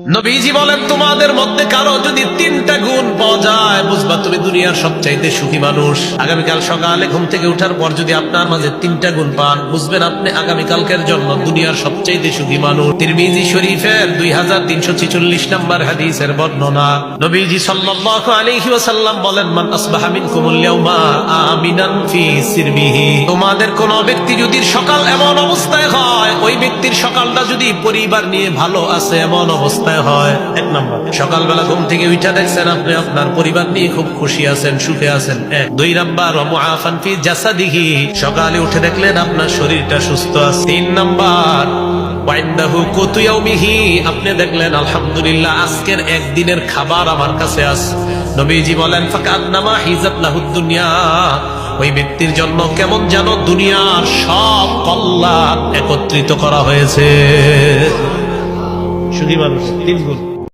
নবীজি বলেন, তোমাদের মধ্যে কারো যদি 3টা গুণ পাওয়া যায়, বুঝবা তুমি দুনিয়ার সবচাইতে সুখী মানুষ। আগামীকাল সকালে ঘুম থেকে ওঠার পর যদি আপনার মাঝে 3টা গুণ পান, বুঝবেন আপনি আগামীকালকের জন্য দুনিয়ার সবচাইতে সুখী মানুষ। তিরমিজি শরীফের 2346 নম্বর হাদিসের বর্ণনা। নবীজি সাল্লাল্লাহু আলাইহি ওয়াসাল্লাম বলেন, মান আসবাহা মিনকুমুল ইয়াউমা আমিনান ফি সিরবিহি। তোমাদের কোন ব্যক্তি যদি সকাল এমন অবস্থায় হয়, ওই ব্যক্তির সকালটা যদি পরিবার নিয়ে ভালো আছে এমন অবস্থায় হয়। 1 নম্বর, সকালবেলা ঘুম থেকে উঠা দেখছেন আপনি আপনার পরিবার নিয়ে খুব খুশি আছেন, সুখে আছেন। 2 নম্বর, মুআফান ফি জাসাদিহি, সকালে উঠে দেখলেন আপনার শরীরটা সুস্থ আছে। 3 নম্বর, ওয়াইন্দাহু কুতু ইয়াউমিহি, আপনি দেখলেন আলহামদুলিল্লাহ আজকের একদিনের খাবার আমার কাছে আছে। নবীজি বলেন, ফাকান্নামা হিজাত লাহুদ দুনিয়া, ওই ব্যক্তির জন্য কেমন যেন দুনিয়ার সব কল্যাণ একত্রিত করা হয়েছে। সুখী মানুষ 3 গুণ।